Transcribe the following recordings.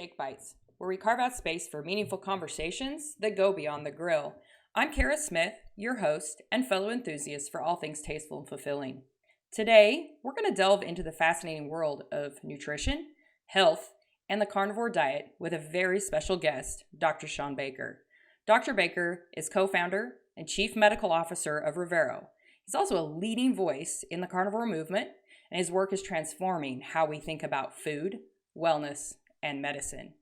Steak Bites, where we carve out space for meaningful conversations that go beyond the grill. I'm Kara Smith, your host and fellow enthusiast for all things tasteful and fulfilling. Today, we're going to delve into the fascinating world of nutrition, health, and the carnivore diet with a very special guest, Dr. Shawn Baker. Dr. Baker is co-founder and chief medical officer of Revero. He's also a leading voice in the carnivore movement, and his work is transforming how we think about food, wellness, and medicine.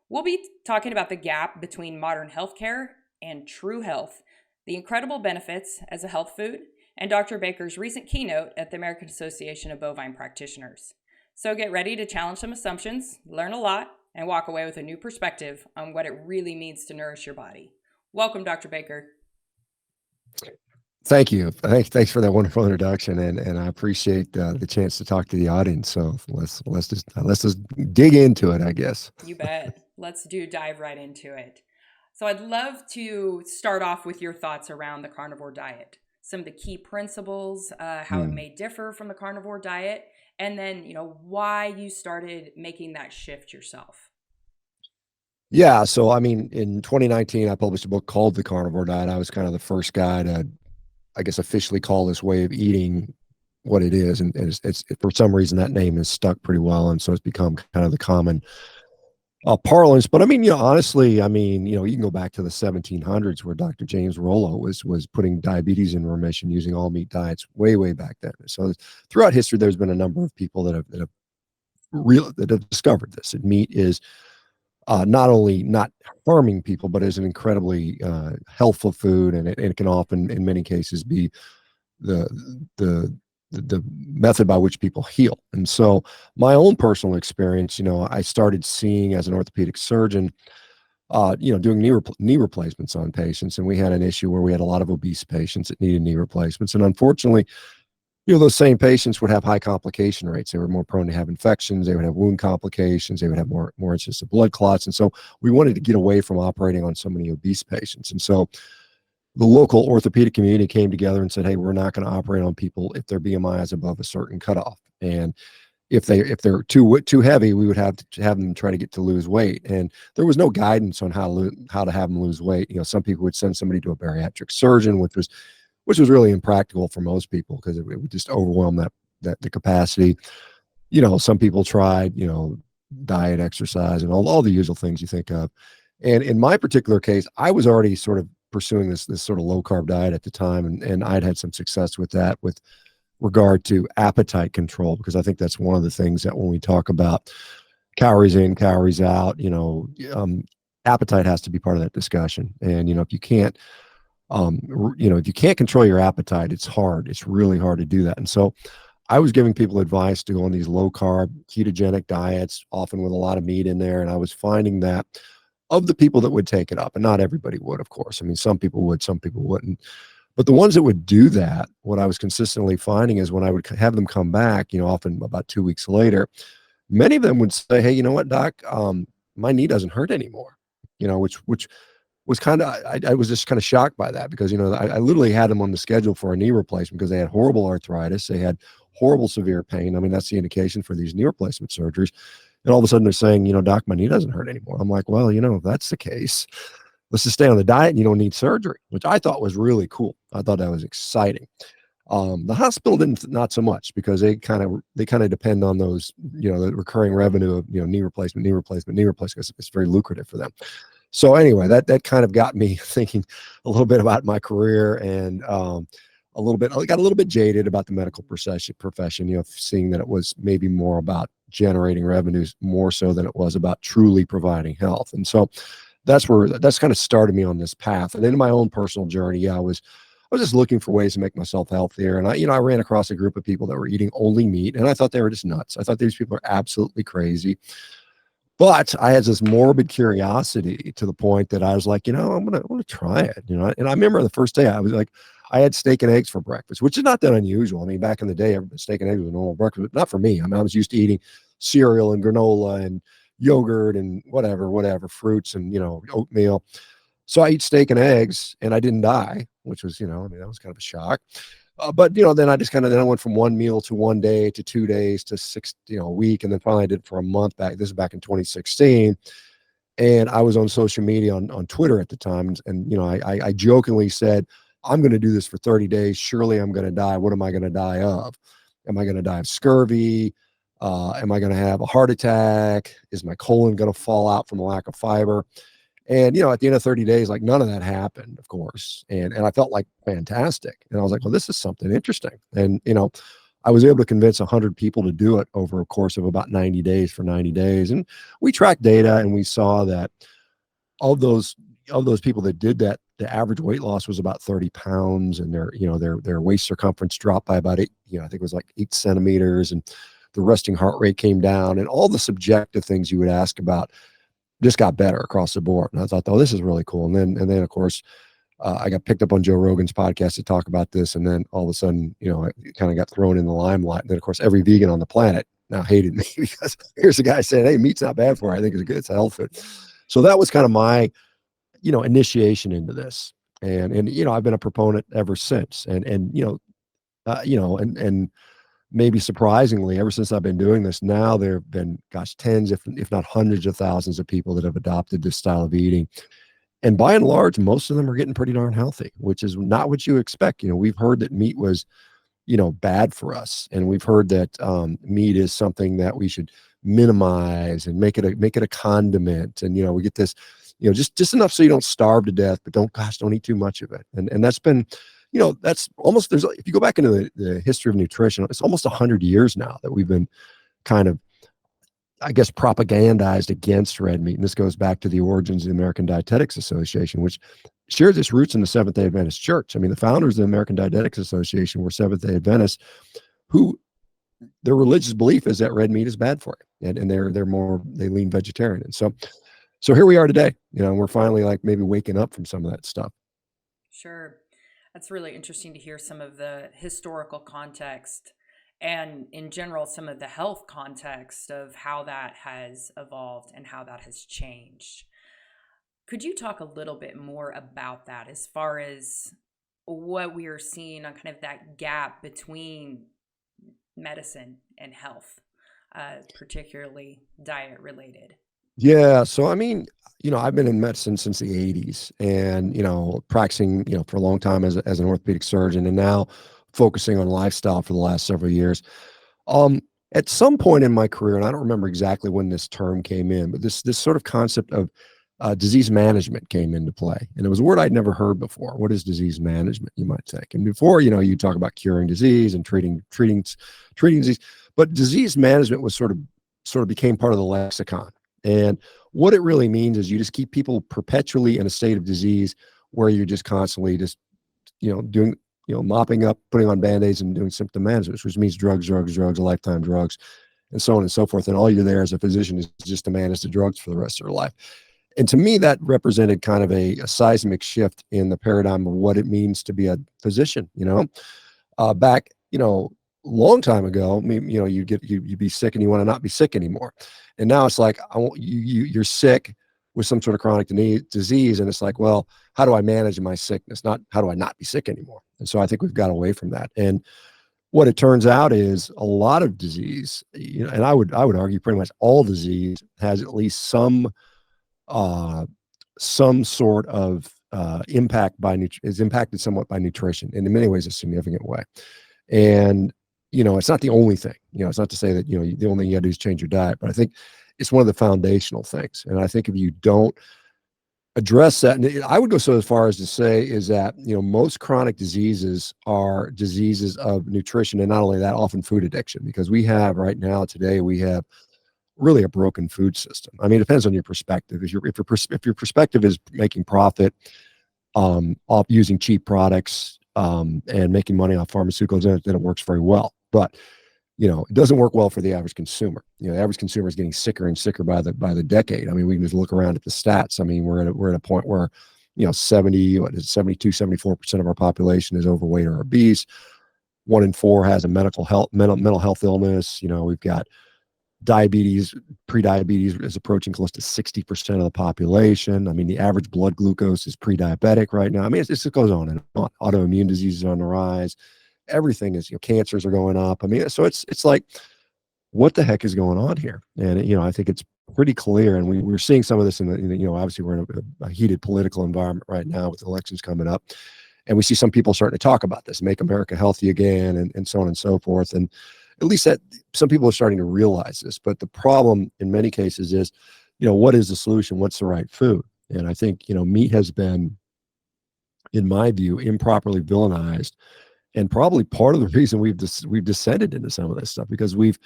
We'll be talking about the gap between modern healthcare and true health, the incredible benefits as a health food, and Dr. Baker's recent keynote at the American Association of Bovine Practitioners. So get ready to challenge some assumptions, learn a lot, and walk away with a new perspective on what it really means to nourish your body. Welcome, Dr. Baker. Thank you. Thanks for that wonderful introduction, and I appreciate the chance to talk to the audience. So let's just dig into it, I guess. You bet. Let's dive right into it. So I'd love to start off with your thoughts around the carnivore diet, some of the key principles, how it may differ from the carnivore diet, and then why you started making that shift yourself. Yeah. So I mean, in 2019, I published a book called The Carnivore Diet. I was kind of the first guy to, I guess, officially call this way of eating what it is. And it's for some reason that name is stuck pretty well. And so it's become kind of the common parlance. But I mean, honestly, you can go back to the 1700s where Dr. James Rollo was putting diabetes in remission using all meat diets way back then. So throughout history, there's been a number of people that have discovered this. And meat is not only not harming people, but is an incredibly healthful food, and it can often, in many cases, be the method by which people heal. And so, my own personal experience, I started seeing as an orthopedic surgeon, doing knee replacements on patients, and we had an issue where we had a lot of obese patients that needed knee replacements, and unfortunately, those same patients would have high complication rates. They were more prone to have infections. They would have wound complications. They would have more instances of blood clots. And so we wanted to get away from operating on so many obese patients. And so the local orthopedic community came together and said, hey, we're not going to operate on people if their BMI is above a certain cutoff. And if they're too heavy, we would have to have them try to lose weight. And there was no guidance on how to have them lose weight. Some people would send somebody to a bariatric surgeon, which was really impractical for most people because it would just overwhelm the capacity. Some people tried, diet, exercise, and all the usual things you think of. And in my particular case, I was already sort of pursuing this sort of low carb diet at the time. And I'd had some success with that with regard to appetite control, because I think that's one of the things that when we talk about calories in, calories out, appetite has to be part of that discussion. And, if you can't, if you can't control your appetite, it's really hard to do that. And so I was giving people advice to go on these low carb ketogenic diets, often with a lot of meat in there. And I was finding that of the people that would take it up, and not everybody would, of course. I mean, some people would, some people wouldn't. But the ones that would do that, what I was consistently finding is when I would have them come back, often about 2 weeks later, many of them would say, hey, you know what, doc, my knee doesn't hurt anymore, which was I was just kind of shocked by that because, I literally had them on the schedule for a knee replacement because they had horrible arthritis. They had horrible severe pain. I mean, that's the indication for these knee replacement surgeries. And all of a sudden they're saying, doc, my knee doesn't hurt anymore. I'm like, well, if that's the case, let's just stay on the diet and you don't need surgery, which I thought was really cool. I thought that was exciting. The hospital not so much because they kind of depend on those, the recurring revenue of, knee replacement, because it's very lucrative for them. So anyway, that kind of got me thinking a little bit about my career, and I got a little bit jaded about the medical profession, seeing that it was maybe more about generating revenues more so than it was about truly providing health. And so that's kind of started me on this path. And then in my own personal journey, I was just looking for ways to make myself healthier. And I ran across a group of people that were eating only meat, and I thought they were just nuts. I thought these people are absolutely crazy. But I had this morbid curiosity to the point that I was like, I want to try it, And I remember the first day I was like, I had steak and eggs for breakfast, which is not that unusual. I mean, back in the day, steak and eggs was a normal breakfast, but not for me. I mean, I was used to eating cereal and granola and yogurt and whatever, fruits and, oatmeal. So I eat steak and eggs and I didn't die, which was, that was kind of a shock. But then I just then I went from one meal to 1 day to 2 days to six, a week. And then finally I did it for a month back. This is back in 2016. And I was on social media on Twitter at the time. And, I jokingly said, I'm going to do this for 30 days. Surely I'm going to die. What am I going to die of? Am I going to die of scurvy? Am I going to have a heart attack? Is my colon going to fall out from the lack of fiber? And, at the end of 30 days, like none of that happened, of course. And I felt like fantastic. And I was like, well, this is something interesting. And, I was able to convince 100 people to do it over a course of about 90 days for 90 days. And we tracked data and we saw that of those people that did that, the average weight loss was about 30 pounds, and their waist circumference dropped by about eight, I think it was like 8 centimeters, and the resting heart rate came down, and all the subjective things you would ask about just got better across the board. And I thought, oh, this is really cool. And then of course, I got picked up on Joe Rogan's podcast to talk about this. And then all of a sudden, I kind of got thrown in the limelight. And then of course, every vegan on the planet now hated me because here's a guy saying, hey, meat's not bad for you. I think it's good. It's a health food. So that was kind of my, initiation into this. And I've been a proponent ever since. And maybe surprisingly, ever since I've been doing this, now there have been, tens, if not hundreds of thousands of people that have adopted this style of eating. And by and large, most of them are getting pretty darn healthy, which is not what you expect. We've heard that meat was, bad for us. And we've heard that meat is something that we should minimize and make it a condiment. And, we get this, just enough so you don't starve to death, but don't eat too much of it. And that's been, that's almost, if you go back into the history of nutrition, it's almost 100 years now that we've been kind of, I guess, propagandized against red meat. And this goes back to the origins of the American Dietetics Association, which shares its roots in the Seventh-day Adventist Church. I mean, the founders of the American Dietetics Association were Seventh-day Adventists who their religious belief is that red meat is bad for you. And they lean vegetarian. And so here we are today, we're finally like maybe waking up from some of that stuff. Sure. That's really interesting to hear some of the historical context and in general, some of the health context of how that has evolved and how that has changed. Could you talk a little bit more about that as far as what we are seeing on kind of that gap between medicine and health, particularly diet related? Yeah. So, I mean, I've been in medicine since the 80s and, practicing, for a long time as an orthopedic surgeon, and now focusing on lifestyle for the last several years. At some point in my career, and I don't remember exactly when this term came in, but this sort of concept of disease management came into play. And it was a word I'd never heard before. What is disease management, you might think? And before, you talk about curing disease and treating disease, but disease management was sort of became part of the lexicon. And what it really means is you just keep people perpetually in a state of disease where you're just constantly just, doing, mopping up, putting on Band-Aids and doing symptom management, which means drugs, lifetime drugs, and so on and so forth. And all you're there as a physician is just to manage the drugs for the rest of their life. And to me, that represented kind of a seismic shift in the paradigm of what it means to be a physician. Back, long time ago, you'd be sick and you want to not be sick anymore. And now it's like, you're sick with some sort of chronic disease. And it's like, well, how do I manage my sickness? Not how do I not be sick anymore? And so I think we've got away from that. And what it turns out is a lot of disease, and I would argue pretty much all disease has at least some sort of impact is impacted somewhat by nutrition, and in many ways a significant way. And it's not the only thing. It's not to say that the only thing you got to do is change your diet, but I think it's one of the foundational things. And I think if you don't address that, and I would go so far as to say is that most chronic diseases are diseases of nutrition, and not only that, often food addiction, because we have really a broken food system. I mean, it depends on your perspective. If your perspective is making profit off using cheap products and making money off pharmaceuticals, then it works very well. But it doesn't work well for the average consumer. The average consumer is getting sicker and sicker by the decade. I mean, we can just look around at the stats. I mean, we're at a point where 72, 74% of our population is overweight or obese. 1 in 4 has a mental health illness. We've got diabetes, pre-diabetes is approaching close to 60% of the population. I mean, the average blood glucose is pre-diabetic right now. I mean, it just goes on and on. Autoimmune diseases are on the rise. everything is, cancers are going up. I mean, so it's like, what the heck is going on here? And, I think it's pretty clear. And we're seeing some of this obviously we're in a heated political environment right now with elections coming up. And we see some people starting to talk about this, make America healthy again, and so on and so forth. And at least that some people are starting to realize this. But the problem in many cases is, what is the solution? What's the right food? And I think, meat has been, in my view, improperly villainized. And probably part of the reason we've descended into some of this stuff, because we've,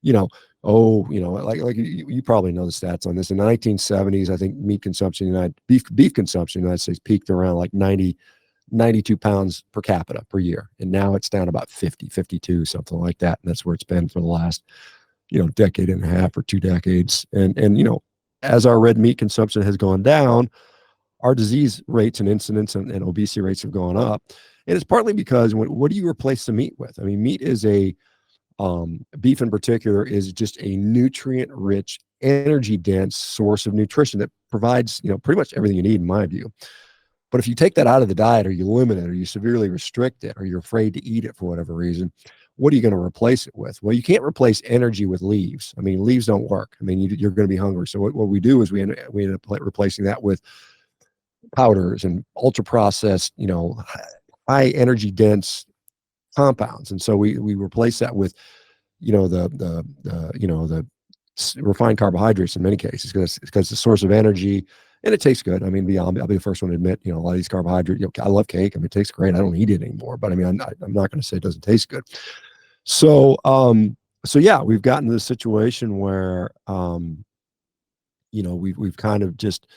like you probably know the stats on this. In the 1970s, I think meat consumption, beef consumption in the United States peaked around like 92 pounds per capita per year. And now it's down about 50, 52, something like that. And that's where it's been for the last, decade and a half or 2 decades. And as our red meat consumption has gone down, our disease rates and incidence and obesity rates have gone up. And it's partly because what do you replace the meat with? I mean, meat is beef in particular is just a nutrient rich, energy dense source of nutrition that provides, pretty much everything you need in my view. But if you take that out of the diet, or you limit it, or you severely restrict it, or you're afraid to eat it for whatever reason, what are you going to replace it with? Well, you can't replace energy with leaves. I mean, leaves don't work. I mean, you're going to be hungry. So what we do is we end up replacing that with powders and ultra processed, high energy dense compounds. And so we replace that with, the refined carbohydrates in many cases, because the source of energy. And it tastes good. I mean, I'll be the first one to admit, a lot of these carbohydrates, I love cake. I mean, it tastes great. I don't eat it anymore, but I mean, I'm not going to say it doesn't taste good. So, yeah, we've gotten to the situation where, we've kind of just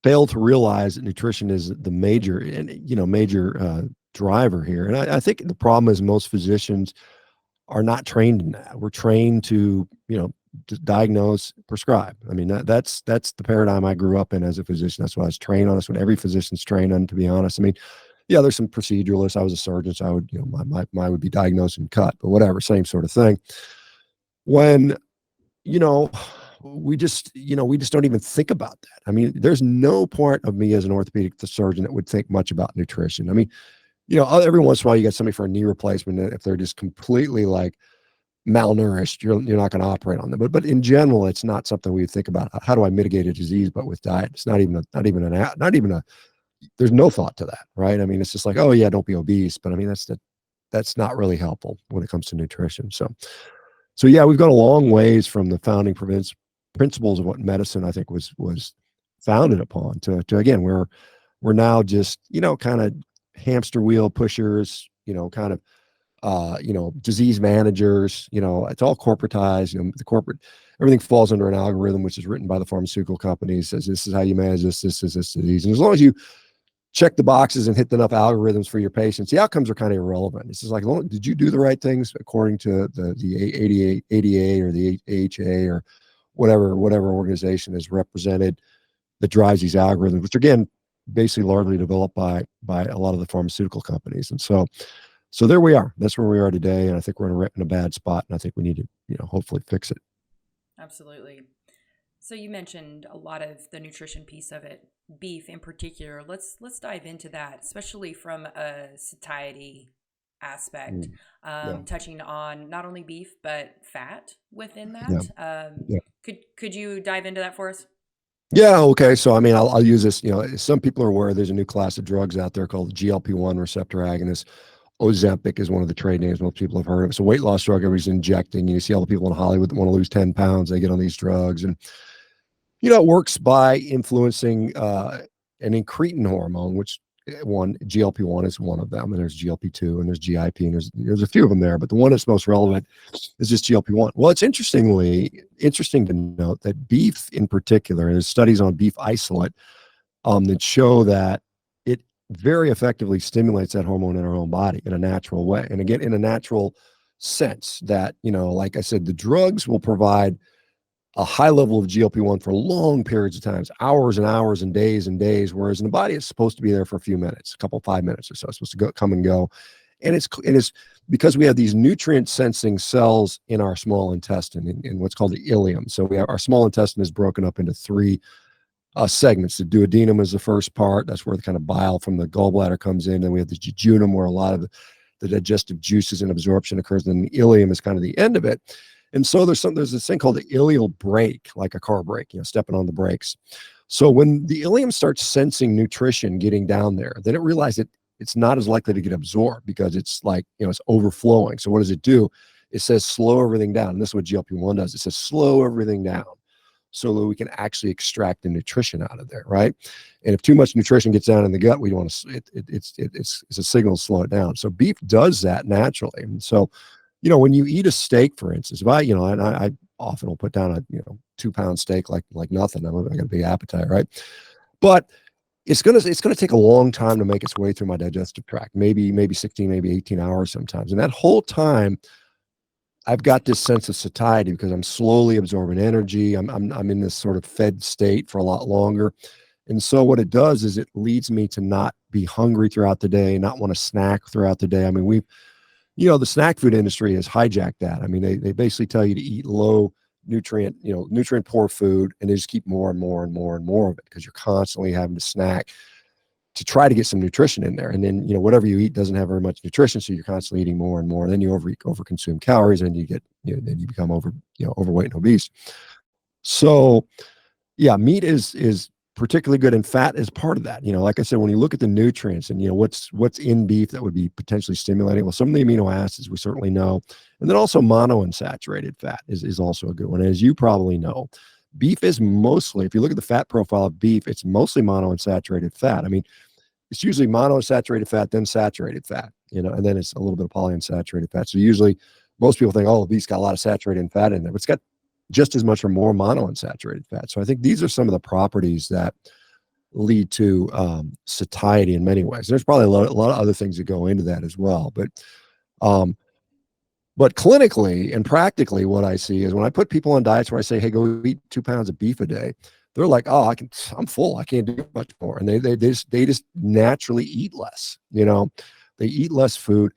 failed to realize that nutrition is the major driver here. And I think the problem is most physicians are not trained in that. We're trained to, to diagnose, prescribe. I mean, that's the paradigm I grew up in as a physician. That's what I was trained on. That's what every physician's trained on, to be honest. I mean, yeah, there's some proceduralists. I was a surgeon, so I would, my would be diagnosed and cut, but whatever, same sort of thing. When, we just don't even think about that. I mean, there's no part of me as an orthopedic surgeon that would think much about nutrition. I mean, every once in a while you get somebody for a knee replacement. If they're just completely like malnourished, you're not going to operate on them. But in general, it's not something we think about. How do I mitigate a disease? But with diet, it's not even there's no thought to that, right? I mean, it's just like, oh yeah, don't be obese. But I mean, that's not really helpful when it comes to nutrition. So yeah, we've gone a long ways from the founding principles of what medicine I think was founded upon to again, we're now just, kind of hamster wheel pushers, kind of, disease managers, it's all corporatized, everything falls under an algorithm, which is written by the pharmaceutical companies, says this is how you manage this is this disease. And as long as you check the boxes and hit enough algorithms for your patients, the outcomes are kind of irrelevant. It's just like, did you do the right things according to the ADA or the AHA or whatever organization is represented that drives these algorithms, which again, basically largely developed by a lot of the pharmaceutical companies. And so there we are. That's where we are today. And I think we're in a bad spot. And I think we need to, hopefully fix it. Absolutely. So you mentioned a lot of the nutrition piece of it, beef in particular. Let's dive into that, especially from a satiety aspect, touching on not only beef, but fat within that. Could you dive into that for us? Yeah. Okay. So, I mean, I'll use this, some people are aware there's a new class of drugs out there called GLP-1 receptor agonists. Ozempic is one of the trade names most people have heard of. It's a weight loss drug everybody's injecting. You see all the people in Hollywood that want to lose 10 pounds, they get on these drugs. And, it works by influencing an incretin hormone, which GLP-1 is one of them. And there's GLP-2 and there's GIP and there's a few of them there. But the one that's most relevant is just GLP-1. Well, it's interesting to note that beef in particular, and there's studies on beef isolate that show that it very effectively stimulates that hormone in our own body in a natural way. And again, in a natural sense that, like I said, the drugs will provide a high level of GLP-1 for long periods of times, hours and hours and days, whereas in the body, it's supposed to be there for a few minutes, 5 minutes or so. It's supposed to come and go. And it's because we have these nutrient sensing cells in our small intestine in what's called the ileum. So our small intestine is broken up into 3 segments. The duodenum is the first part. That's where the kind of bile from the gallbladder comes in. And we have the jejunum, where a lot of the digestive juices and absorption occurs, and the ileum is kind of the end of it. And so there's this thing called the ileal brake, like a car brake, stepping on the brakes. So when the ileum starts sensing nutrition getting down there, then it realizes it's not as likely to get absorbed because it's like, it's overflowing. So what does it do? It says slow everything down. And this is what GLP-1 does. It says slow everything down so that we can actually extract the nutrition out of there, right? And if too much nutrition gets down in the gut, we want to, it's a signal to slow it down. So beef does that naturally. And so, when you eat a steak, for instance, if I often will put down a 2-pound steak like nothing. I got a big appetite, right? But it's gonna take a long time to make its way through my digestive tract, maybe 16, maybe 18 hours sometimes. And that whole time, I've got this sense of satiety because I'm slowly absorbing energy. I'm in this sort of fed state for a lot longer. And so what it does is it leads me to not be hungry throughout the day, not want to snack throughout the day. I mean, the snack food industry has hijacked that. I mean, they basically tell you to eat low nutrient poor food, and they just keep more and more and more and more of it because you're constantly having to snack to try to get some nutrition in there. And then, whatever you eat doesn't have very much nutrition. So you're constantly eating more and more. And then you overconsume calories, and you get, then you become overweight and obese. So yeah, meat is particularly good, and fat is part of that. Like I said, when you look at the nutrients and what's in beef that would be potentially stimulating, well, some of the amino acids we certainly know, and then also monounsaturated fat is also a good one. As you probably know, beef is mostly, if you look at the fat profile of beef, it's mostly monounsaturated fat. I mean, it's usually monounsaturated fat, then saturated fat, and then it's a little bit of polyunsaturated fat. So usually most people think, oh, beef's got a lot of saturated fat in there, but it's got just as much or more monounsaturated fat. So I think these are some of the properties that lead to satiety in many ways. There's probably a lot of other things that go into that as well. But clinically and practically, what I see is when I put people on diets where I say, hey, go eat 2 pounds of beef a day, they're like, oh, I'm full. I can't do much more. And they just naturally eat less. They eat less food.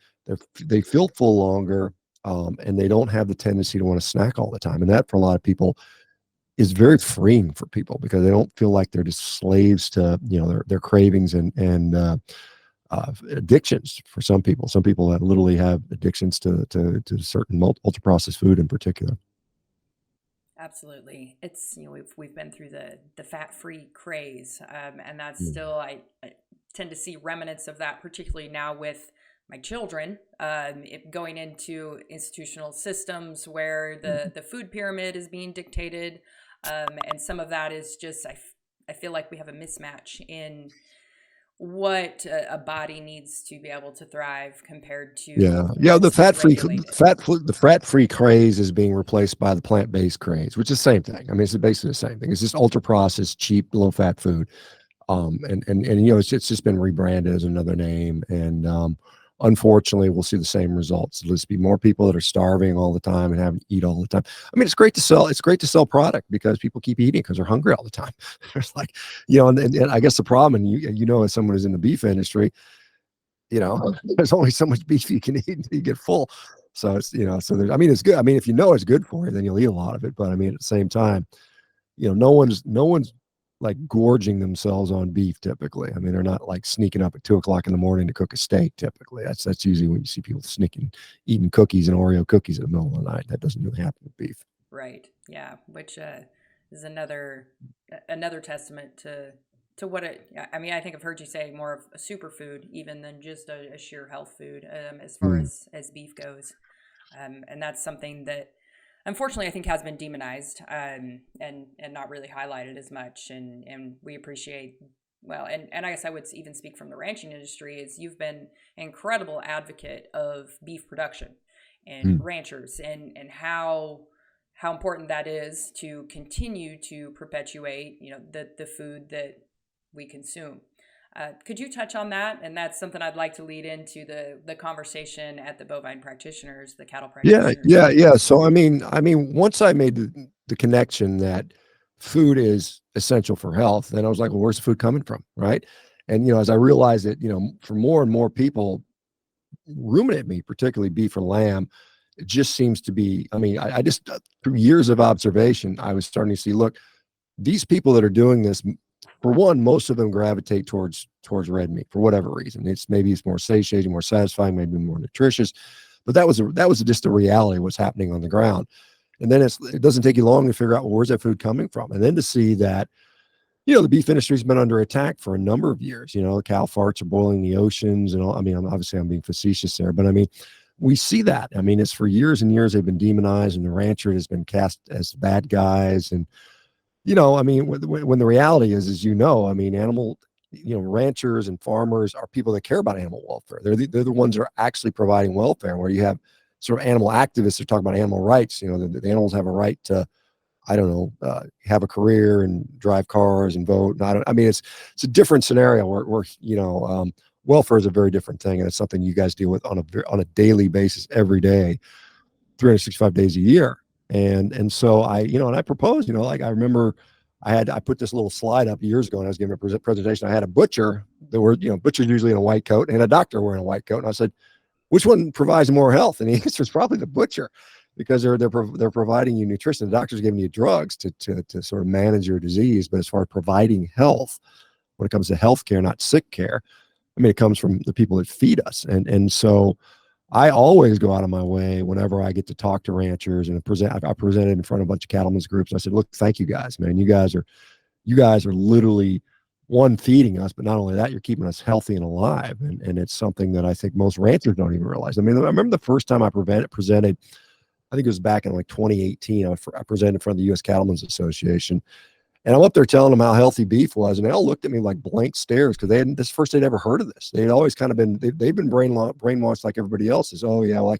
They feel full longer. And they don't have the tendency to want to snack all the time. And that, for a lot of people, is very freeing for people because they don't feel like they're just slaves to, their cravings and addictions for some people. Some people that literally have addictions to certain ultra processed food in particular. Absolutely. It's, we've been through the fat-free craze. And that's still, I tend to see remnants of that, particularly now with my children, going into institutional systems where the food pyramid is being dictated. And some of that is just, I feel like we have a mismatch in what a body needs to be able to thrive compared to the fat-free craze is being replaced by the plant-based craze, which is the same thing. I mean, it's basically the same thing. It's just ultra-processed, cheap, low-fat food. And it's just been rebranded as another name. And unfortunately, we'll see the same results. There'll just be more people that are starving all the time and having to eat all the time. I mean, it's great to sell product because people keep eating because they're hungry all the time. There's like, and I guess the problem, and as someone who's in the beef industry, there's only so much beef you can eat until you get full. So it's, so there's, I mean, it's good. I mean, if it's good for you, then you'll eat a lot of it. But I mean, at the same time, no one's like gorging themselves on beef typically. I mean, they're not like sneaking up at 2:00 in the morning to cook a steak typically. That's usually when you see people eating cookies and Oreo cookies in the middle of the night. That doesn't really happen with beef. Right. Yeah. Which is another testament to what it, I mean, I think I've heard you say more of a superfood even than just a sheer health food as far as beef goes. And that's something that unfortunately I think has been demonized and not really highlighted as much. And we appreciate, well, and I guess I would even speak from the ranching industry, is you've been an incredible advocate of beef production and ranchers and how important that is to continue to perpetuate, the food that we consume. Could you touch on that? And that's something I'd like to lead into the conversation at the Bovine practitioners, the cattle practitioners. Yeah. So I mean, once I made the connection that food is essential for health, then I was like, well, where's the food coming from, right? And as I realized that, for more and more people, ruminant meat, particularly beef or lamb, it just seems to be. I mean, I just through years of observation, I was starting to see, look, these people that are doing this for one, most of them gravitate towards red meat for whatever reason. Maybe it's more satiating, more satisfying, maybe more nutritious. But that was just the reality of what's happening on the ground. And then it doesn't take you long to figure out, well, where's that food coming from? And then to see that, the beef industry's been under attack for a number of years. The cow farts are boiling the oceans and all. I mean, I'm being facetious there, but I mean, we see that. I mean, it's for years and years they've been demonized, and the rancher has been cast as bad guys. And I mean, when the reality is, I mean, ranchers and farmers are people that care about animal welfare. They're the ones that are actually providing welfare. Where you have sort of animal activists that talk about animal rights. The animals have a right to, I don't know, have a career and drive cars and vote. I mean, it's a different scenario where welfare is a very different thing, and it's something you guys deal with on a daily basis, every day, 365 days a year. And so I proposed, like I remember I put this little slide up years ago, and I was giving a presentation. I had a butcher. There were, butchers usually in a white coat, and a doctor wearing a white coat. And I said, which one provides more health? And the answer is probably the butcher, because they're providing you nutrition. The doctor's giving you drugs to sort of manage your disease. But as far as providing health, when it comes to healthcare, not sick care, I mean, it comes from the people that feed us. And so I always go out of my way whenever I get to talk to ranchers and I presented in front of a bunch of cattlemen's groups. I said, look, thank you guys, man. You guys are literally, one, feeding us, but not only that, you're keeping us healthy and alive. And it's something that I think most ranchers don't even realize. I mean, I remember the first time I presented, I think it was back in like 2018. I presented in front of the U.S. Cattlemen's Association, and I'm up there telling them how healthy beef was, and they all looked at me like blank stares, because this first they'd ever heard of this. They'd always kind of been they've been brainwashed like everybody else is. Oh yeah, well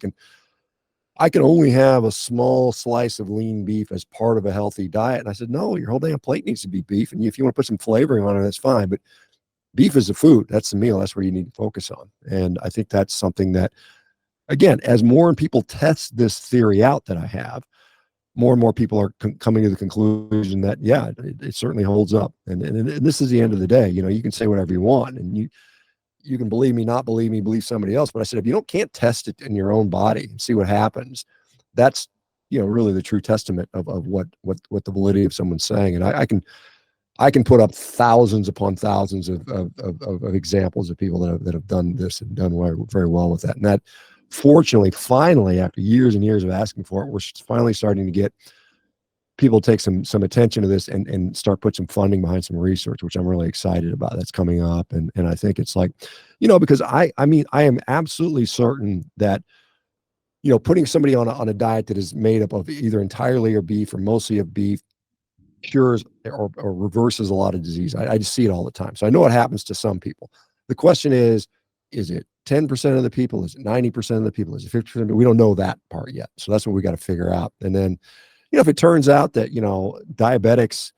I can only have a small slice of lean beef as part of a healthy diet. And I said, no, your whole damn plate needs to be beef, and if you want to put some flavoring on it, that's fine. But beef is the food. That's the meal. That's where you need to focus on. And I think that's something that, again, as more people test this theory out that I have, more and more people are coming to the conclusion that, yeah, it certainly holds up. And this is the end of the day. You can say whatever you want, and you can believe me, not believe me, believe somebody else. But I said, if you can't test it in your own body and see what happens, that's, really the true testament of what the validity of someone's saying. And I can put up thousands upon thousands of examples of people that have done this and done very well with that. And that, fortunately, finally, after years and years of asking for it, we're finally starting to get people take some attention to this and start put some funding behind some research, which I'm really excited about. That's coming up. And I think it's like, because I mean, I am absolutely certain that, putting somebody on a diet that is made up of either entirely of beef or mostly of beef cures or reverses a lot of disease. I just see it all the time. So I know it happens to some people. The question is it 10% of the people? Is it 90% of the people? Is it 50%? We don't know that part yet. So that's what we got to figure out. And then, if it turns out that, diabetics,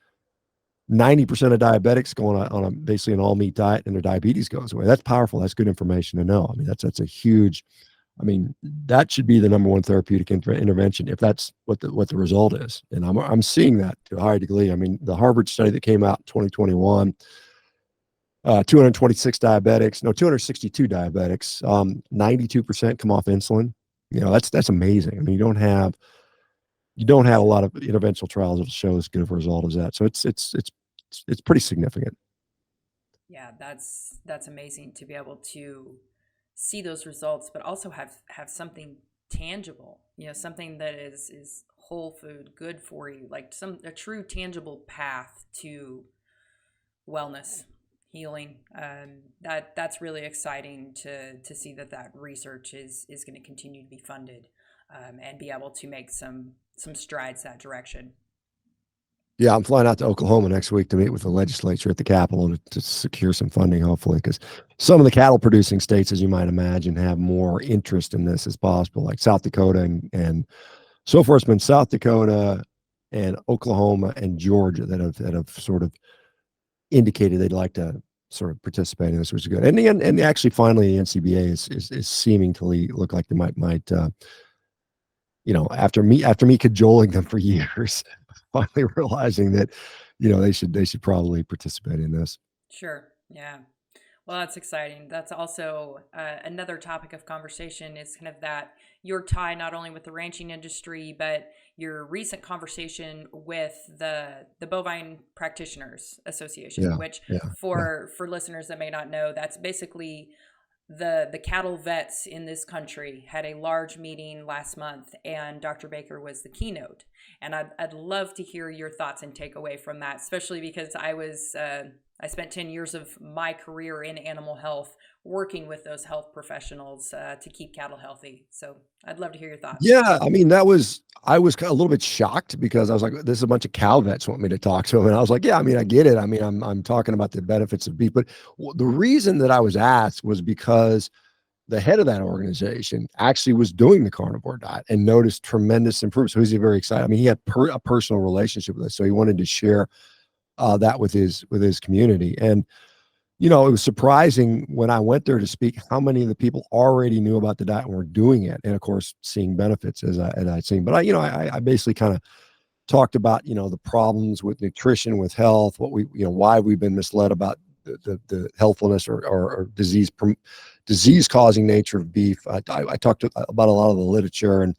90% of diabetics go on basically an all meat diet and their diabetes goes away, that's powerful. That's good information to know. I mean, that's a huge, that should be the number one therapeutic intervention if that's what the result is. And I'm seeing that to a higher degree. I mean, the Harvard study that came out in 2021, 226 diabetics, no, 262 diabetics, 92% come off insulin. That's amazing. I mean, you don't have a lot of interventional trials that show as good of a result as that. So it's pretty significant. Yeah, that's amazing to be able to see those results, but also have something tangible, something that is whole food, good for you, like a true tangible path to wellness, healing. That's really exciting to see that research is going to continue to be funded, and be able to make some strides that direction. Yeah, I'm flying out to Oklahoma next week to meet with the legislature at the Capitol to secure some funding, hopefully, because some of the cattle producing states, as you might imagine, have more interest in this as possible, like South Dakota and so far it's been South Dakota and Oklahoma and Georgia that have sort of indicated they'd like to sort of participate in this, which is good. And actually, finally, the NCBA is seeming to look like they might after me cajoling them for years, finally realizing that, they should probably participate in this. Sure. Yeah. Well, that's exciting. That's also another topic of conversation is kind of that your tie not only with the ranching industry, but your recent conversation with the Bovine Practitioners Association, Yeah, which yeah, yeah, for listeners that may not know, that's basically the cattle vets in this country had a large meeting last month, and Dr. Baker was the keynote. And I'd love to hear your thoughts and takeaway from that, especially because I spent 10 years of my career in animal health working with those health professionals to keep cattle healthy. So I'd love to hear your thoughts. yeah. I mean, I was a little bit shocked because I was like, "This is a bunch of cow vets want me to talk to them," and I was like, "Yeah, I mean, I get it. I mean, I'm talking about the benefits of beef." But the reason that I was asked was because the head of that organization actually was doing the carnivore diet and noticed tremendous improvement. So he's very excited. I mean, he had a personal relationship with us, so he wanted to share that with his community. And it was surprising when I went there to speak how many of the people already knew about the diet and were doing it, and of course, seeing benefits as I'd seen. But I basically kind of talked about the problems with nutrition, with health, what we why we've been misled about the healthfulness or disease causing nature of beef. I talked about a lot of the literature, and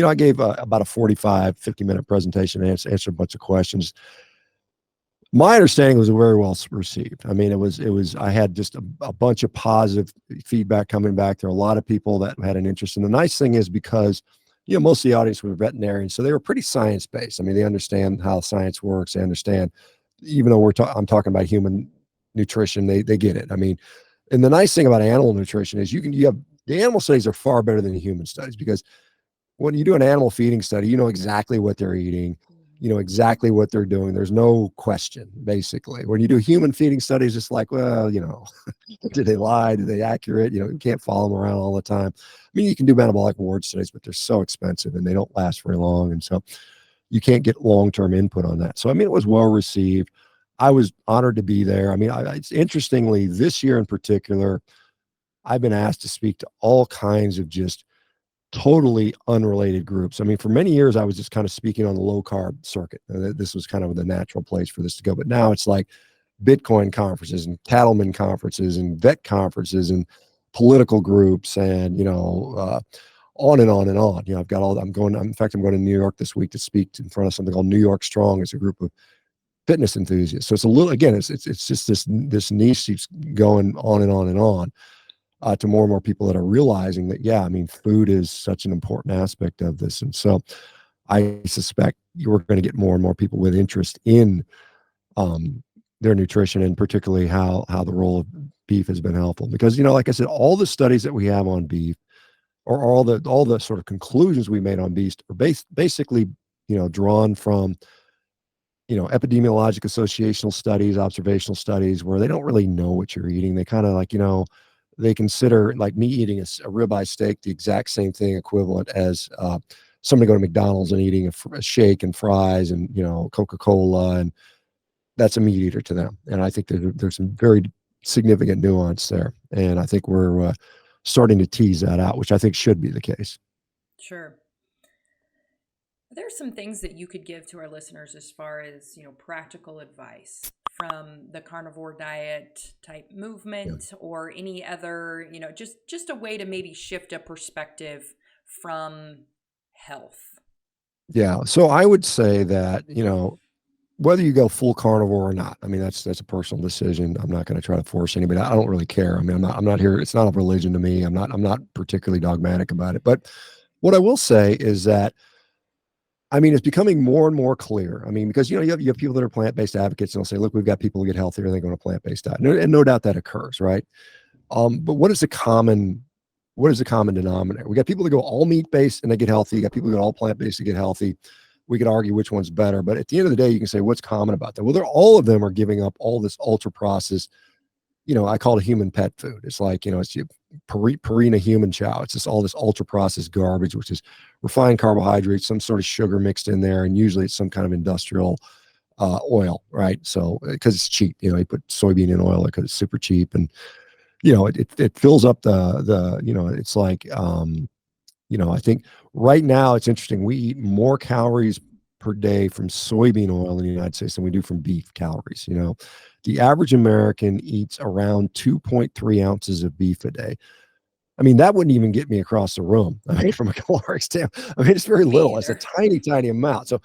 I gave about a 45-50 minute presentation and answered a bunch of questions. My understanding was very well received. I mean, I had just a bunch of positive feedback coming back. There are a lot of people that had an interest. And the nice thing is because, most of the audience were veterinarians, so they were pretty science based. I mean, they understand how science works. They understand, even though I'm talking about human nutrition, they get it. I mean, and the nice thing about animal nutrition is you have the animal studies are far better than the human studies because when you do an animal feeding study, you know exactly what they're eating, you know exactly what they're doing. There's no question, basically. When you do human feeding studies, it's like, well, did they lie? Did they accurate? You can't follow them around all the time. I mean, you can do metabolic reward studies, but they're so expensive and they don't last very long. And so you can't get long-term input on that. So, I mean, it was well received. I was honored to be there. I mean, it's interestingly, this year in particular, I've been asked to speak to all kinds of just totally unrelated groups. I mean, for many years, I was just kind of speaking on the low carb circuit. This was kind of the natural place for this to go. But now it's like Bitcoin conferences and cattlemen conferences and vet conferences and political groups and, on and on and on. I've got in fact, I'm going to New York this week to speak in front of something called New York Strong. It's a group of fitness enthusiasts. So it's a little, again, it's just this niche keeps going on and on and on to more and more people that are realizing that, yeah, I mean, food is such an important aspect of this. And so I suspect you're going to get more and more people with interest in their nutrition and particularly how the role of beef has been helpful. Because, like I said, all the studies that we have on beef or all the sort of conclusions we made on beef are basically, drawn from, epidemiologic associational studies, observational studies where they don't really know what you're eating. They kind of like, they consider like me eating a ribeye steak the exact same thing equivalent as somebody going to McDonald's and eating a shake and fries and Coca-Cola, and that's a meat eater to them. And I think there's some very significant nuance there, and I think we're starting to tease that out, which I think should be the case. Sure. Are there some things that you could give to our listeners as far as, practical advice from the carnivore diet type Yeah. movement or any other, just a way to maybe shift a perspective from health? Yeah. So I would say that, whether you go full carnivore or not, I mean, that's a personal decision. I'm not going to try to force anybody. I don't really care. I mean, I'm not here. It's not a religion to me. I'm not particularly dogmatic about it. But what I will say is that, I mean, it's becoming more and more clear. I mean, because you have people that are plant-based advocates, and they'll say, "Look, we've got people who get healthier and they go on a plant-based diet," and no doubt that occurs, right? But what is the common denominator? We got people that go all meat-based and they get healthy. You got people that go all plant-based to get healthy. We could argue which one's better, but at the end of the day, you can say what's common about that. Well, all of them are giving up all this ultra-processed. I call it human pet food. It's like, it's Purina human chow. It's just all this ultra processed garbage, which is refined carbohydrates, some sort of sugar mixed in there. And usually it's some kind of industrial oil, right? So, because it's cheap, you put soybean in oil because it's super cheap. And, it fills up it's like, I think right now it's interesting. We eat more calories per day from soybean oil in the United States than we do from beef calories. The average American eats around 2.3 ounces of beef a day. I mean, that wouldn't even get me across the room. I mean, from a caloric standpoint, I mean, it's very Me little. It's a either. tiny, tiny amount. So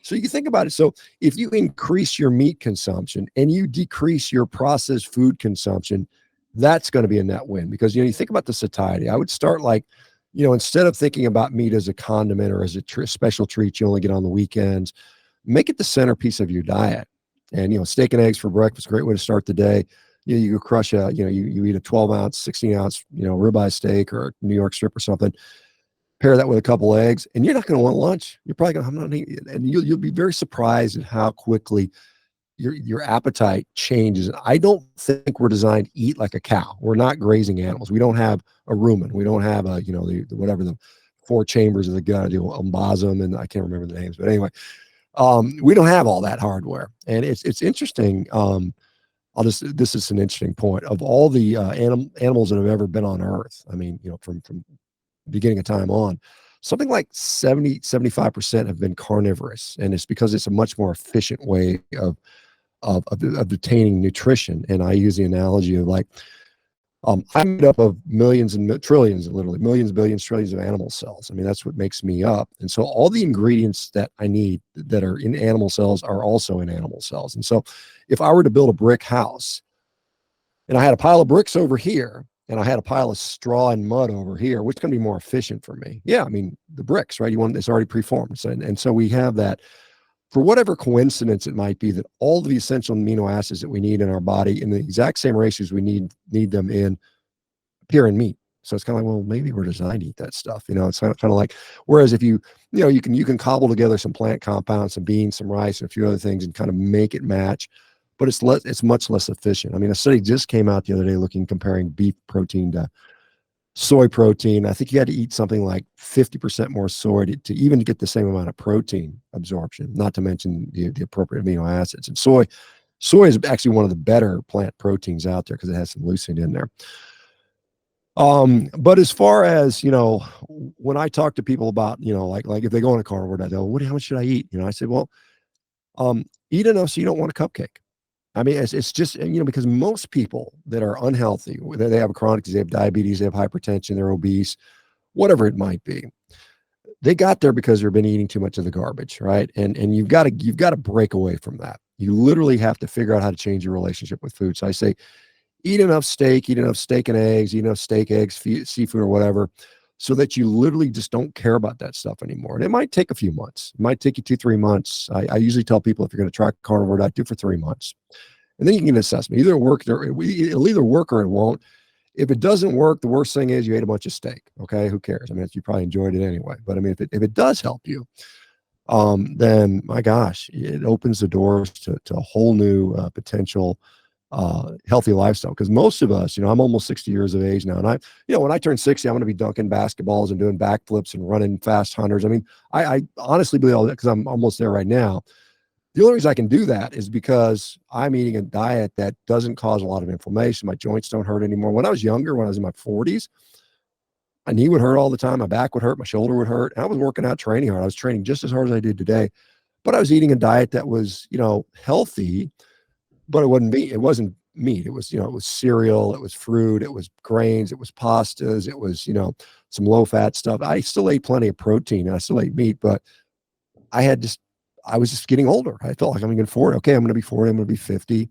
you think about it. So if you increase your meat consumption and you decrease your processed food consumption, that's going to be a net win, because, you think about the satiety. I would start like, instead of thinking about meat as a condiment or as a special treat you only get on the weekends, make it the centerpiece of your diet. And, steak and eggs for breakfast, great way to start the day. You crush you eat a 12-ounce, 16-ounce, ribeye steak or New York strip or something. Pair that with a couple eggs, and you're not going to want lunch. You're probably going to have nothing, and you'll be very surprised at how quickly your appetite changes. I don't think we're designed to eat like a cow. We're not grazing animals. We don't have a rumen. We don't have the whatever the four chambers of the gut, the umbasum, and I can't remember the names, but anyway, we don't have all that hardware, and it's interesting. This is an interesting point. Of all the animals that have ever been on Earth, I mean, from beginning of time on, something like 75% have been carnivorous. And it's because it's a much more efficient way of obtaining nutrition. And I use the analogy of like, I'm made up of millions and trillions, literally millions, billions, trillions of animal cells. I mean, that's what makes me up. And so all the ingredients that I need that are in animal cells are also in animal cells. And so if I were to build a brick house and I had a pile of bricks over here and I had a pile of straw and mud over here, which is going to be more efficient for me? Yeah, I mean, the bricks, right? It's already preformed. And so we have that, for whatever coincidence it might be, that all the essential amino acids that we need in our body in the exact same ratios we need them in appear in meat. So it's kind of like, well, maybe we're designed to eat that stuff. It's kind of like, whereas if you can cobble together some plant compounds, some beans, some rice, and a few other things and kind of make it match, but it's much less efficient. I mean, a study just came out the other day comparing beef protein to soy protein. I think you had to eat something like 50% more soy to even get the same amount of protein absorption, not to mention the appropriate amino acids. And soy is actually one of the better plant proteins out there because it has some leucine in there. But as far as, when I talk to people about, like if they go on a carnivore diet, how much should I eat? I said, well, eat enough so you don't want a cupcake. I mean, it's just, because most people that are unhealthy, they have a chronic disease, they have diabetes, they have hypertension, they're obese, whatever it might be, they got there because they've been eating too much of the garbage, right? And you've got to break away from that. You literally have to figure out how to change your relationship with food. So I say, eat enough steak and eggs, eat enough steak, eggs, seafood, or whatever, so that you literally just don't care about that stuff anymore. And it might take a few months. It might take you 2-3 months. I usually tell people, if you're going to try carnivore diet, do it for 3 months. And then you can get an assessment. It'll either work or it won't. If it doesn't work, the worst thing is you ate a bunch of steak. Okay, who cares? I mean, you probably enjoyed it anyway. But I mean, if it does help you, then my gosh, it opens the doors to a whole new potential healthy lifestyle. Because most of us, I'm almost 60 years of age now, and when I turn 60, I'm going to be dunking basketballs and doing backflips and running fast hunters. I mean, I honestly believe all that, because I'm almost there right now. The only reason I can do that is because I'm eating a diet that doesn't cause a lot of inflammation. My joints don't hurt anymore. When I was younger, when I was in my 40s, my knee would hurt all the time. My back would hurt. My shoulder would hurt. And I was working out, training hard. I was training just as hard as I did today, but I was eating a diet that was, healthy, but it wasn't meat. It wasn't meat. It was, it was cereal. It was fruit. It was grains. It was pastas. It was, some low fat stuff. I still ate plenty of protein and I still ate meat, but I was just getting older. I felt like I'm going to 40. Okay, I'm going to be 40. I'm going to be 50.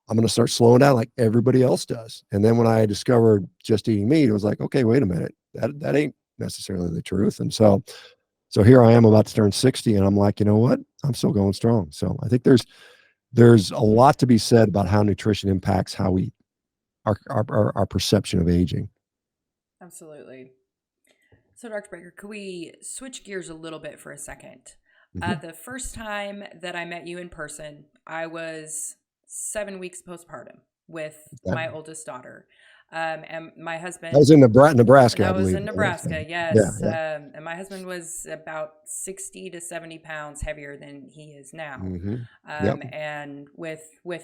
I'm going to start slowing down like everybody else does. And then when I discovered just eating meat, it was like, okay, wait a minute. That ain't necessarily the truth. And so here I am about to turn 60, and I'm like, you know what? I'm still going strong. So I think there's a lot to be said about how nutrition impacts how our perception of aging. Absolutely. So, Dr. Baker, could we switch gears a little bit for a second? Mm-hmm. The first time that I met you in person, I was 7 weeks postpartum with my oldest daughter. And my That was husband, in Nebraska, I that was believe. in Nebraska, Yeah, yes. yeah. And my husband was about 60 to 70 pounds heavier than he is now. Hmm. Yep. And with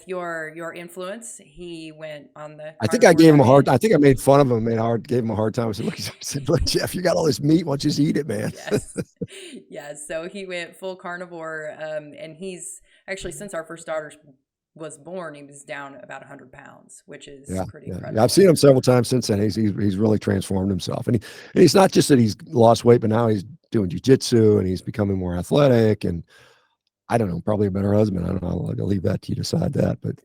your influence, he went on the I think I carnivore gave him a hard. diet. I think I made fun of him. Gave him a hard time. I said, "Look," I said, "Look, Jeff, you got all this meat. Why don't you just eat it, man?" Yes. Yes. So he went full carnivore. And he's actually, since our first daughter was born, he was down about 100 pounds, which is Yeah, pretty yeah. I've incredible. seen him several times since then. He's really transformed himself, and he's not just that he's lost weight, but now he's doing jujitsu and he's becoming more athletic. And I don't know, probably a better husband. I don't know. I'll leave that to you to decide that. But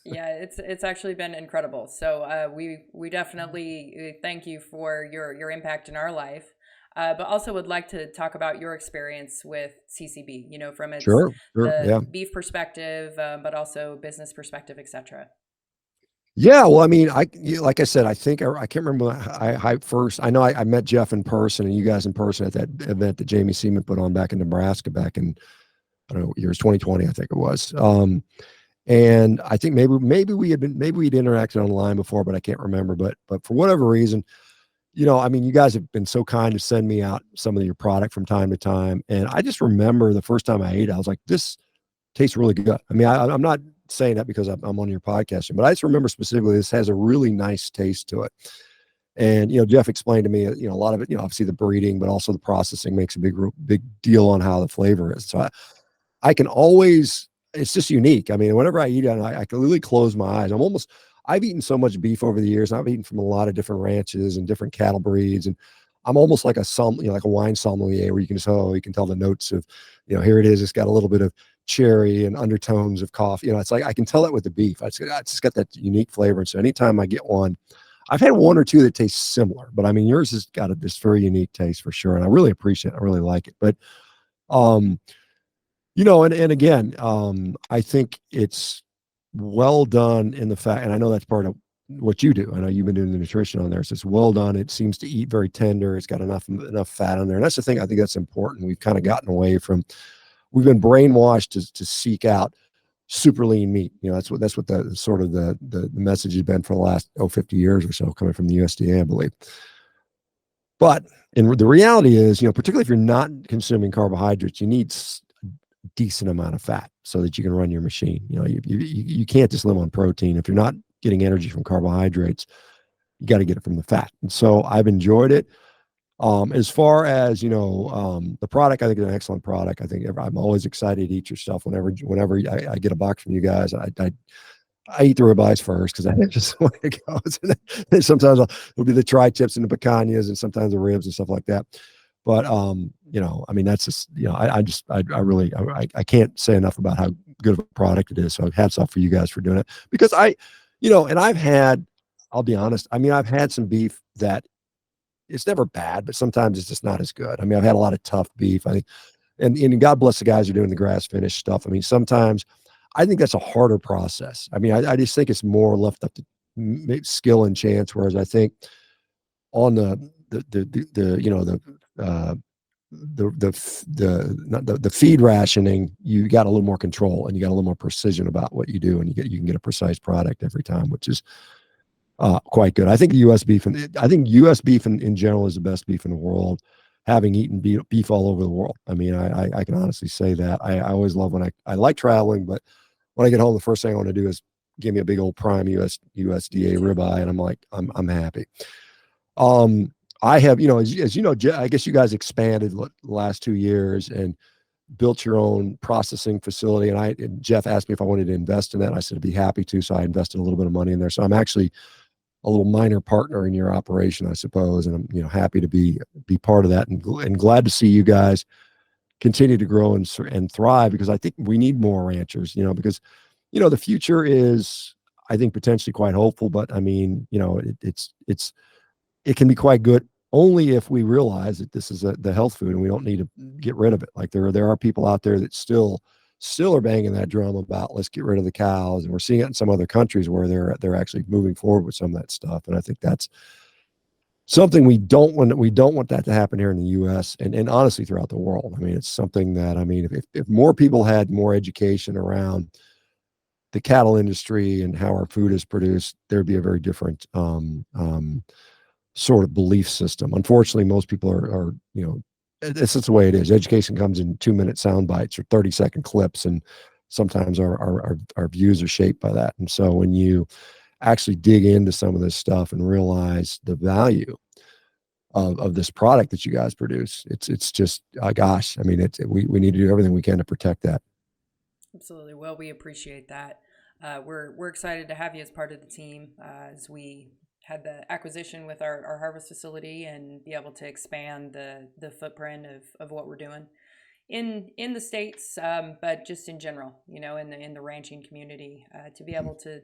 Yeah, it's actually been incredible. So we definitely thank you for your impact in our life, but also would like to talk about your experience with CCB. You know, from its sure, sure, the yeah. beef perspective, but also business perspective, etc. Yeah, well, I mean, like I said, I think I can't remember. I first, I know I met Jeff in person and you guys in person at that event that Jamie Seaman put on back in Nebraska back in, I don't know, years 2020, I think it was. And I think maybe we'd interacted online before, but I can't remember. But for whatever reason, I mean, you guys have been so kind to send me out some of your product from time to time, and I just remember the first time I ate it, I was like, this tastes really good. I mean, I'm not saying that because I'm on your podcast, but I just remember specifically this has a really nice taste to it. And Jeff explained to me, a lot of it, obviously the breeding, but also the processing makes a big deal on how the flavor is. So I can always, it's just unique. I mean, whenever I eat it, I can literally close my eyes. I've eaten so much beef over the years. I've eaten from a lot of different ranches and different cattle breeds. And I'm almost like like a wine sommelier where you can just, you can tell the notes of, here it is. It's got a little bit of cherry and undertones of coffee. It's like, I can tell that with the beef. It's just got that unique flavor. And so anytime I get one, I've had one or two that taste similar, but I mean, yours has got this very unique taste for sure. And I really appreciate it. I really like it. But, um, and again, I think it's well done in the fact, and I know that's part of what you do. I know you've been doing the nutrition on there, so it's well done. It seems to eat very tender. It's got enough fat on there, and that's the thing. I think that's important. We've kind of gotten away from. We've been brainwashed to seek out super lean meat. That's what the sort of the message has been for the last 50 years or so, coming from the USDA, I believe. But the reality is, particularly if you're not consuming carbohydrates, you need decent amount of fat so that you can run your machine. You can't just live on protein. If you're not getting energy from carbohydrates, you got to get it from the fat. And so I've enjoyed it. As far as, the product, I think it's an excellent product. I think I'm always excited to eat your stuff whenever I get a box from you guys. I eat the ribeyes first because that's just the way it goes. And sometimes it'll be the tri-tips and the picanhas and sometimes the ribs and stuff like that. But I mean, that's just, I really I can't say enough about how good of a product it is. So hats off for you guys for doing it. Because and I'll be honest, I mean, I've had some beef that it's never bad, but sometimes it's just not as good. I mean, I've had a lot of tough beef. I think, and God bless the guys who are doing the grass finished stuff. I mean, sometimes I think that's a harder process. I mean, I just think it's more left up to skill and chance. Whereas I think on the feed rationing, you got a little more control and you got a little more precision about what you do, and you can get a precise product every time, which is quite good. I think U.S. beef, and I think U.S. beef in general is the best beef in the world. Having eaten beef all over the world, I mean, I can honestly say that. I always love when I like traveling, but when I get home, the first thing I want to do is give me a big old prime USDA ribeye, and I'm like, I'm happy. I have, as you know, I guess you guys expanded the last 2 years and built your own processing facility. And Jeff asked me if I wanted to invest in that. And I said, I'd be happy to. So I invested a little bit of money in there. So I'm actually a little minor partner in your operation, I suppose. And I'm, happy to be part of that and glad to see you guys continue to grow and thrive, because I think we need more ranchers, because, the future is, I think, potentially quite hopeful, but I mean, it can be quite good only if we realize that this is the health food and we don't need to get rid of it. Like there are people out there that still are banging that drum about let's get rid of the cows, and we're seeing it in some other countries where they're actually moving forward with some of that stuff. And I think that's something we don't want that to happen here in the U.S. and honestly throughout the world. I mean, it's something that, I mean, if more people had more education around the cattle industry and how our food is produced, there'd be a very different sort of belief system. Unfortunately, most people are it's just the way it is. Education comes in 2-minute sound bites or 30-second clips, and sometimes our views are shaped by that. And so when you actually dig into some of this stuff and realize the value of this product that you guys produce, it's just gosh, I mean, we need to do everything we can to protect that. Absolutely. Well, we appreciate that. We're excited to have you as part of the team as we had the acquisition with our harvest facility and be able to expand the footprint of what we're doing in the States, but just in general, in the ranching community, to be able to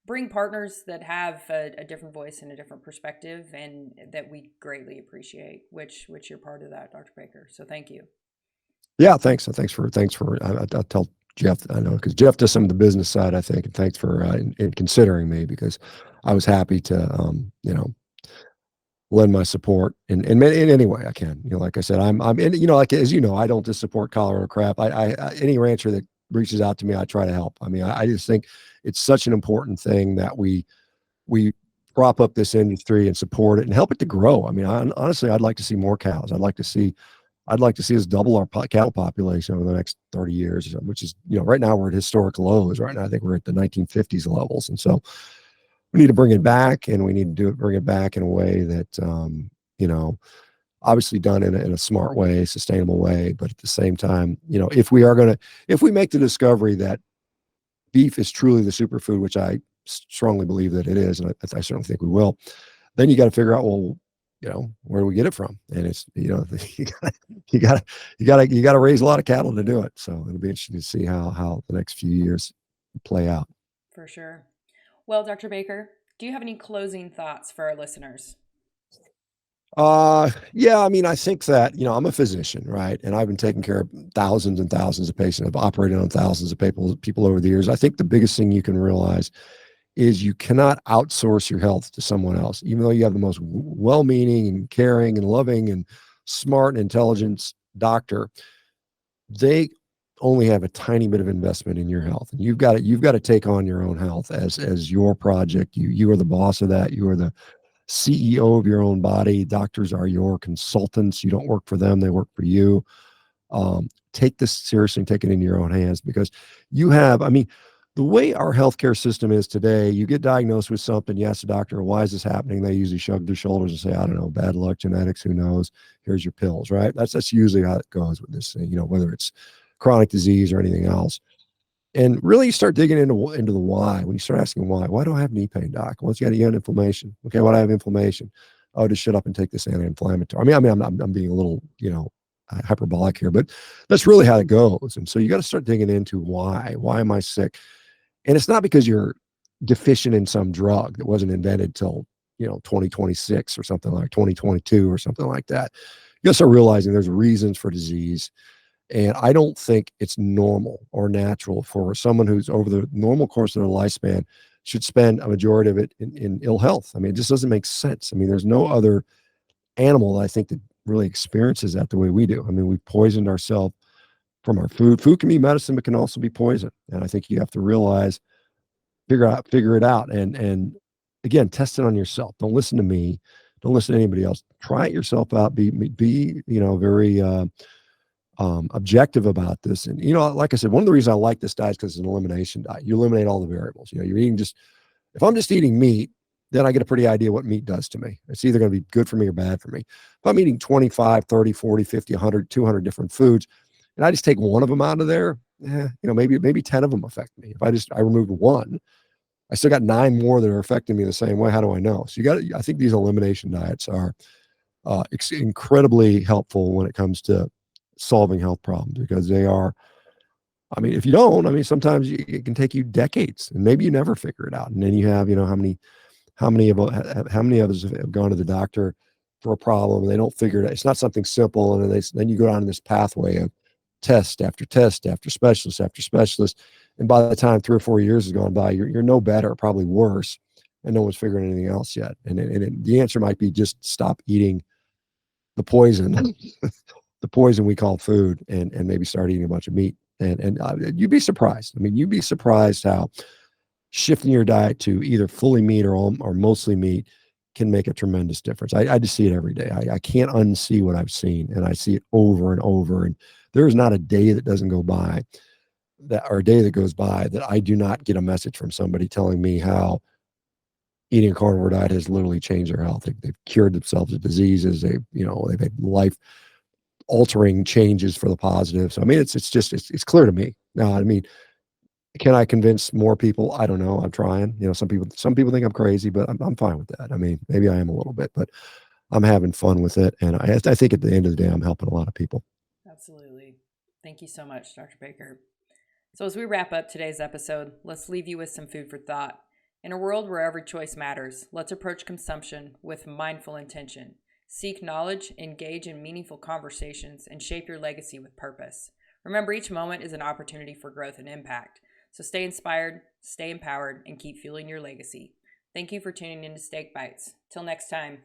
bring partners that have a different voice and a different perspective, and that we greatly appreciate, which you're part of that, Dr. Baker. So thank you. Yeah, thanks. Thanks for. I'll tell Jeff, I know, because Jeff does some of the business side, I think, and thanks for in considering me, because I was happy to lend my support in any way I can. Like I said, I'm like, as you know, I don't just support Colorado crap. I any rancher that reaches out to me, I try to help. I mean, I just think it's such an important thing that we prop up this industry and support it and help it to grow. I mean, honestly, I'd like to see more cows. I'd like to see us double our cattle population over the next 30 years, which is, right now we're at historic lows. Right now, I think we're at the 1950s levels. And so we need to bring it back, and we need to bring it back in a way that, obviously done in a smart way, sustainable way. But at the same time, if we make the discovery that beef is truly the superfood, which I strongly believe that it is, and I certainly think we will, then you got to figure out, well, where do we get it from? And it's, you got to raise a lot of cattle to do it. So it'll be interesting to see how the next few years play out. For sure. Well, Dr. Baker, do you have any closing thoughts for our listeners? Yeah, I mean, I think that, I'm a physician, right? And I've been taking care of thousands and thousands of patients. I've operated on thousands of people over the years. I think the biggest thing you can realize is you cannot outsource your health to someone else. Even though you have the most well-meaning and caring and loving and smart and intelligent doctor, they only have a tiny bit of investment in your health. And you've got to take on your own health as your project. You are the boss of that. You are the CEO of your own body. Doctors are your consultants. You don't work for them. They work for you. Take this seriously and take it into your own hands, because the way our healthcare system is today, you get diagnosed with something, you ask the doctor, why is this happening? They usually shrug their shoulders and say, I don't know, bad luck, genetics, who knows? Here's your pills, right? That's usually how it goes with this thing, whether it's chronic disease or anything else. And really, you start digging into the why. When you start asking why do I have knee pain, doc? Well, you got inflammation. Okay, why do I have inflammation? Oh, just shut up and take this anti-inflammatory. I'm being a little, hyperbolic here, but that's really how it goes. And so you got to start digging into why. Why am I sick? And it's not because you're deficient in some drug that wasn't invented till 2026 or something, like 2022 or something like that. You got to start realizing there's reasons for disease. And I don't think it's normal or natural for someone who's over the normal course of their lifespan should spend a majority of it in ill health. I mean, it just doesn't make sense. I mean, there's no other animal, I think, that really experiences that the way we do. I mean, we poisoned ourselves from our food. Food can be medicine, but can also be poison. And I think you have to realize, figure it out. And again, test it on yourself. Don't listen to me. Don't listen to anybody else. Try it yourself out. Be very objective about this. And, like I said, one of the reasons I like this diet is because it's an elimination diet. You eliminate all the variables. You're eating if I'm just eating meat, then I get a pretty idea what meat does to me. It's either going to be good for me or bad for me. If I'm eating 25, 30, 40, 50, 100, 200 different foods, and I just take one of them out of there, maybe 10 of them affect me. If I removed one, I still got 9 more that are affecting me the same way. How do I know? So I think these elimination diets are incredibly helpful when it comes to solving health problems, because they are, if you don't, sometimes it can take you decades and maybe you never figure it out. And then you have, how many of us have gone to the doctor for a problem and they don't figure it out. It's not something simple. And then you go down this pathway of test after test after specialist after specialist. And by the time 3 or 4 years has gone by, you're no better, probably worse. And no one's figuring anything else yet. And the answer might be just stop eating the poison, the poison we call food, and maybe start eating a bunch of meat And you'd be surprised. I mean, you'd be surprised how shifting your diet to either fully meat or mostly meat can make a tremendous difference. I just see it every day. I can't unsee what I've seen, and I see it over and over. And there's not a day that doesn't go by or a day that goes by that I do not get a message from somebody telling me how eating a carnivore diet has literally changed their health. They've cured themselves of diseases. They've had life altering changes for the positive. So I mean, it's clear to me now. I mean, can I convince more people? I don't know. I'm trying. Some people think I'm crazy, but I'm fine with that. I mean, maybe I am a little bit, but I'm having fun with it, and I think at the end of the day, I'm helping a lot of people. Absolutely. Thank you so much, Dr. Baker. So, as we wrap up today's episode, let's leave you with some food for thought. In a world where every choice matters, let's approach consumption with mindful intention. Seek knowledge, engage in meaningful conversations, and shape your legacy with purpose. Remember, each moment is an opportunity for growth and impact. So stay inspired, stay empowered, and keep fueling your legacy. Thank you for tuning in to Steak Bites. Till next time.